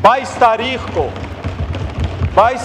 22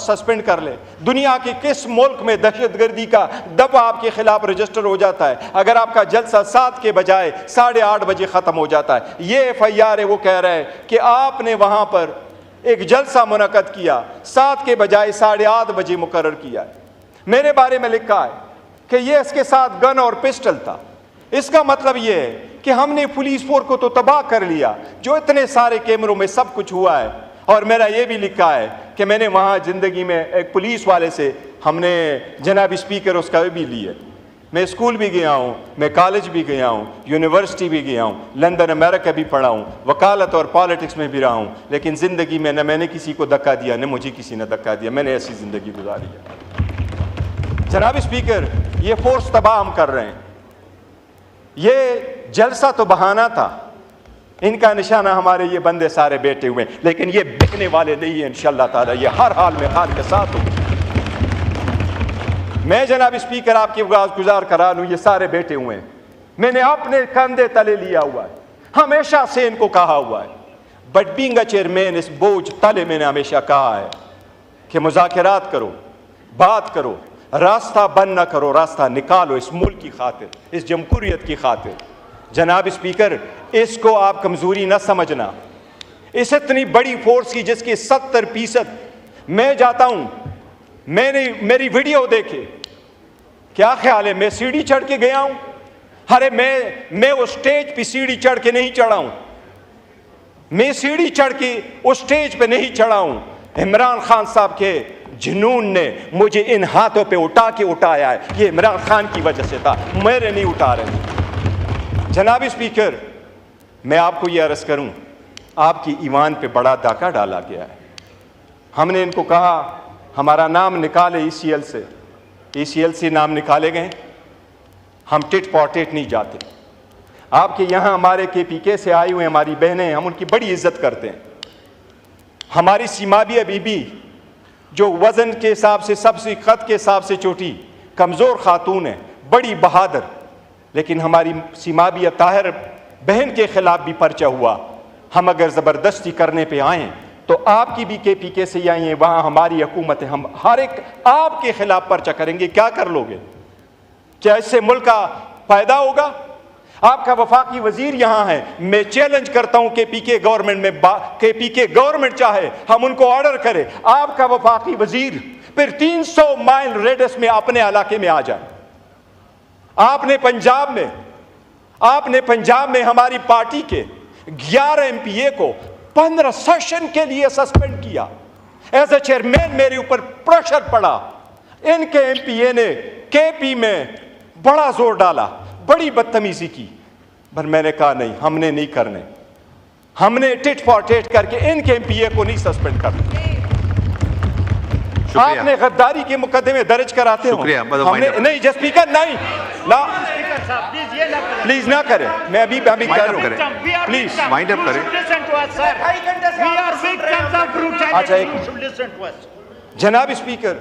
suspend کر لیں. دنیا کے کس ملک میں دہشت گردی کا دعویٰ آپ کے خلاف رجسٹر ہو جاتا ہے اگر آپ کا جلسہ 7 کے بجائے 8:30 بجے ختم ہو جاتا ہے؟ یہ FIR ہے. وہ کہہ رہے ہیں کہ آپ نے وہاں پر ایک جلسہ منعقد کیا 7 کے بجائے 8:30 بجے مقرر کیا ہے. میرے بارے میں لکھا ہے کہ یہ اس کے ساتھ گن اور پسٹل تھا. اس کا مطلب یہ ہے کہ ہم نے پولیس فورس کو تو تباہ کر لیا جو اتنے سارے کیمروں میں سب کچھ ہوا ہے. اور میرا یہ بھی لکھا ہے کہ میں نے وہاں زندگی میں ایک پولیس والے سے ہم نے جناب اسپیکر اس کا بھی لی ہے. میں اسکول بھی گیا ہوں, میں کالج بھی گیا ہوں, یونیورسٹی بھی گیا ہوں, لندن امریکہ بھی پڑھا ہوں, وکالت اور پالیٹکس میں بھی رہا ہوں, لیکن زندگی میں نہ میں نے کسی کو دھکا دیا نہ مجھے کسی نے دھکا دیا. میں نے ایسی زندگی گزاری ہے. جناب اسپیکر, یہ فورس تباہ ہم کر رہے ہیں. یہ جلسہ تو بہانہ تھا, ان کا نشانہ ہمارے یہ بندے سارے بیٹھے ہوئے ہیں, لیکن یہ بکنے والے نہیں ہیں انشاءاللہ تعالی. یہ ہر حال میں خان کے ساتھ ہوں. میں جناب اسپیکر آپ کی گزار کرا لوں, یہ سارے بیٹھے ہوئے ہیں. میں نے اپنے کندھے تلے لیا ہوا ہے, ہمیشہ سے ان کو کہا ہوا ہے. بٹ بینگ اے چیئرمین, اس بوجھ تلے میں نے ہمیشہ کہا ہے کہ مذاکرات کرو, بات کرو, راستہ بند نہ کرو, راستہ نکالو اس ملک کی خاطر, اس جمہوریت کی خاطر. جناب اسپیکر, اس کو آپ کمزوری نہ سمجھنا. اس اتنی بڑی فورس کی جس کی 70% میں جاتا ہوں, میں نے میری ویڈیو دیکھے, کیا خیال ہے میں سیڑھی چڑھ کے گیا ہوں؟ ارے میں اس سٹیج پہ سیڑھی چڑھ کے نہیں چڑھا ہوں. میں سیڑھی چڑھ کے اس سٹیج پہ نہیں چڑھا ہوں. عمران خان صاحب کے جنون نے مجھے ان ہاتھوں پہ اٹھا کے اٹھایا ہے. یہ عمران خان کی وجہ سے تھا, میرے نہیں اٹھا رہے. جناب اسپیکر, میں آپ کو یہ عرض کروں, آپ کی ایمان پہ بڑا ڈاکہ ڈالا گیا ہے. ہم نے ان کو کہا ہمارا نام نکالے ECL سے. ECL سے نام نکالے گئے. ہم ٹٹ فار ٹٹ نہیں جاتے. آپ کے یہاں ہمارے KPK سے آئی ہوئے ہماری بہنیں, ہم ان کی بڑی عزت کرتے ہیں. ہماری سیمابیہ بی بی جو وزن کے حساب سے سب سے قد کے حساب سے چھوٹی کمزور خاتون ہے, بڑی بہادر, لیکن ہماری سیمابیہ طاہر بہن کے خلاف بھی پرچہ ہوا. ہم اگر زبردستی کرنے پہ آئیں تو آپ کی بھی KPK سے آئی ہیں, وہاں ہماری حکومت ہے, ہم ہر ایک آپ کے خلاف پرچہ کریں گے. کیا کر لو گے؟ کیا اس سے ملک کا فائدہ ہوگا؟ آپ کا وفاقی وزیر یہاں ہے, میں چیلنج کرتا ہوں KPK گورنمنٹ میں, KPK گورنمنٹ چاہے ہم ان کو آرڈر کرے, آپ کا وفاقی وزیر پھر 300 مائل ریڈس میں اپنے علاقے میں آ جائے. آپ نے پنجاب میں ہماری پارٹی کے 11 MPA کو 15 سیشن کے لیے سسپینڈ کیا. ایز اے چیئرمین میرے اوپر پریشر پڑا. ان کے MPA نے KP میں بڑا زور ڈالا, بڑی بدتمیزی کی, پر میں نے کہا نہیں, ہم نے نہیں کرنے. ہم نے ٹٹ فار ٹٹ کر کے ان کے MPA کو نہیں سسپینڈ کرنا. آپ نے غداری کے مقدمے درج کراتے ہو. نہیں جس اسپیکر نہیں, پلیز نہ کریں. میں ابھی کر رہا ہوں, پلیز مائنڈ اپ کریں. اچھا جناب اسپیکر,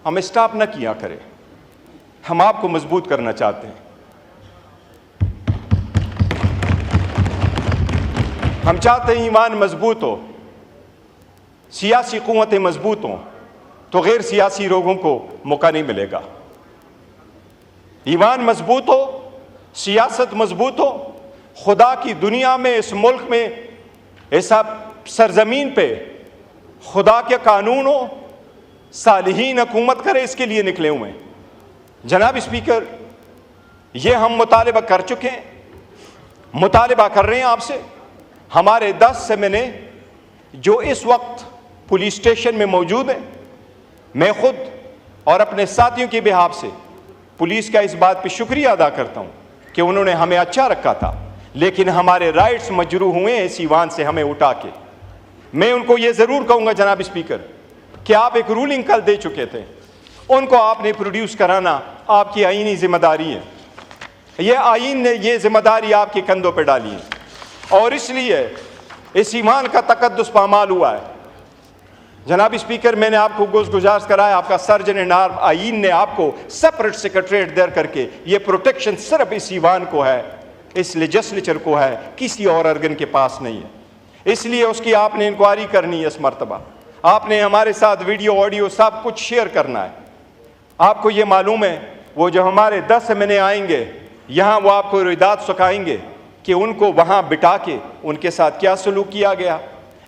ہم اسٹاپ نہ کیا کریں, ہم آپ کو مضبوط کرنا چاہتے ہیں. ہم چاہتے ہیں ایمان مضبوط ہو, سیاسی قوتیں مضبوط ہوں, تو غیر سیاسی لوگوں کو موقع نہیں ملے گا. ایمان مضبوط ہو, سیاست مضبوط ہو, خدا کی دنیا میں, اس ملک میں, اس سرزمین پہ خدا کے قانون ہو, صالحین حکومت کرے, اس کے لیے نکلے ہوئے ہیں. جناب اسپیکر, یہ ہم مطالبہ کر چکے ہیں, مطالبہ کر رہے ہیں آپ سے. ہمارے 10 سیمنے جو اس وقت پولیس اسٹیشن میں موجود ہیں, میں خود اور اپنے ساتھیوں کے بہاف سے پولیس کا اس بات پہ شکریہ ادا کرتا ہوں کہ انہوں نے ہمیں اچھا رکھا تھا, لیکن ہمارے رائٹس مجروح ہوئے ہیں اس ایوان سے ہمیں اٹھا کے. میں ان کو یہ ضرور کہوں گا جناب اسپیکر کہ آپ ایک رولنگ کل دے چکے تھے, ان کو آپ نے پروڈیوس کرانا آپ کی آئینی ذمہ داری ہے. یہ آئین نے یہ ذمہ داری آپ کے کندھوں پہ ڈالی ہے, اور اس لیے اس ایمان کا تقدس پامال ہوا ہے. جناب اسپیکر, میں نے آپ کو گزارش کرایا, آپ کا سرجن اینڈ آئین نے آپ کو سپریٹ سیکریٹریٹ دیر کر کے, یہ پروٹیکشن صرف اس ایوان کو ہے, اس لیجسلیچر کو ہے, کسی اور ارگن کے پاس نہیں ہے. اس لیے اس کی آپ نے انکوائری کرنی ہے اس مرتبہ. آپ نے ہمارے ساتھ ویڈیو آڈیو سب کچھ شیئر کرنا ہے۔ آپ کو یہ معلوم ہے وہ جو ہمارے 10 ایم این اے آئیں گے یہاں، وہ آپ کو روایات سکھائیں گے کہ ان کو وہاں بٹھا کے ان کے ساتھ کیا سلوک کیا گیا۔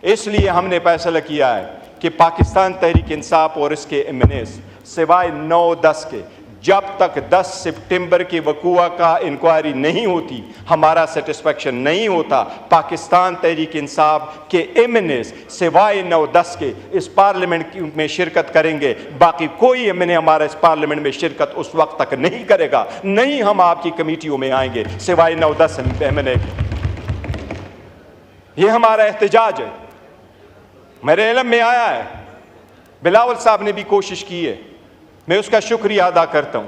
اس لیے ہم نے فیصلہ کیا ہے کہ پاکستان تحریک انصاف اور اس کے ایم این ایز سوائے 9-10 کے، جب تک 10 سپٹمبر کے وقوع کا انکوائری نہیں ہوتی ہمارا سیٹسفیکشن نہیں ہوتا، پاکستان تحریک انصاف کے ایم این ایز سوائے 9-10 کے اس پارلیمنٹ میں شرکت کریں گے۔ باقی کوئی ایم این اے ہمارا اس پارلیمنٹ میں شرکت اس وقت تک نہیں کرے گا، نہیں ہم آپ کی کمیٹیوں میں آئیں گے سوائے 9-10 ایم این اے۔ یہ ہمارا احتجاج ہے۔ میرے علم میں آیا ہے بلاول صاحب نے بھی کوشش کی ہے، میں اس کا شکریہ ادا کرتا ہوں۔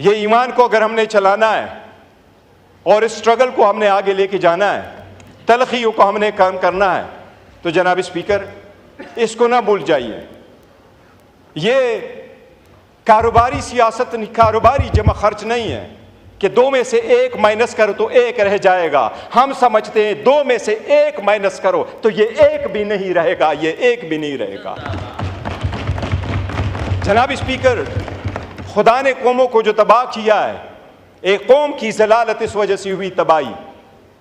یہ ایمان کو اگر ہم نے چلانا ہے اور اس اسٹرگل کو ہم نے آگے لے کے جانا ہے، تلخیوں کو ہم نے کام کرنا ہے، تو جناب اسپیکر اس کو نہ بھول جائیے۔ یہ کاروباری سیاست، کاروباری جمع خرچ نہیں ہے کہ 2 میں سے 1 مائنس کرو تو 1 رہ جائے گا۔ ہم سمجھتے ہیں 2 میں سے 1 مائنس کرو تو یہ 1 بھی نہیں رہے گا، یہ 1 بھی نہیں رہے گا۔ جناب اسپیکر، خدا نے قوموں کو جو تباہ کیا ہے، ایک قوم کی ضلالت اس وجہ سے ہوئی تباہی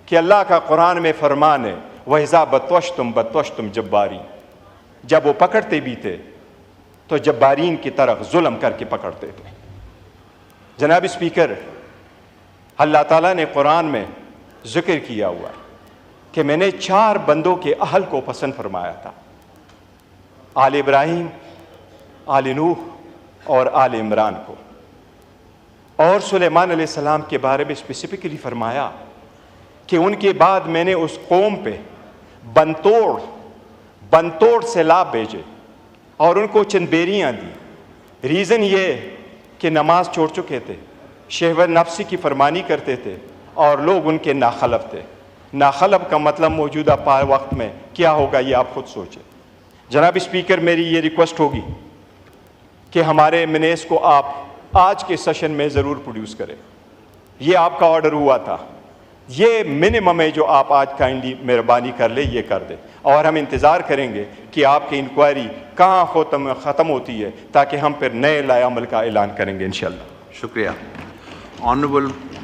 کہ اللہ کا قرآن میں فرمان ہے وَإِذَا بَطَّشْتُمْ بَطَّشْتُمْ جَبَّارِينَ، جب وہ پکڑتے بھی تھے تو جبارین کی طرف ظلم کر کے پکڑتے تھے۔ جناب اسپیکر، اللہ تعالیٰ نے قرآن میں ذکر کیا ہوا ہے کہ میں نے 4 بندوں کے اہل کو پسند فرمایا تھا، آل ابراہیم، آل نوح اور آل عمران کو، اور سلیمان علیہ السلام کے بارے میں اسپیسیفکلی فرمایا کہ ان کے بعد میں نے اس قوم پہ بنتوڑ سیلاب بھیجے اور ان کو چند بیریاں دی۔ ریزن یہ کہ نماز چھوڑ چکے تھے، شہوت نفسی کی فرمانی کرتے تھے اور لوگ ان کے ناخلف تھے۔ ناخلف کا مطلب موجودہ وقت میں کیا ہوگا یہ آپ خود سوچیں۔ جناب اسپیکر، میری یہ ریکویسٹ ہوگی کہ ہمارے منیس کو آپ آج کے سیشن میں ضرور پروڈیوس کریں۔ یہ آپ کا آرڈر ہوا تھا، یہ منیمم ہے جو آپ آج کائنڈلی مہربانی کر لیں، یہ کر دیں، اور ہم انتظار کریں گے کہ آپ کی انکوائری کہاں ختم ہوتی ہے تاکہ ہم پھر نئے لائے عمل کا اعلان کریں گے انشاءاللہ۔ شکریہ۔ آنریبل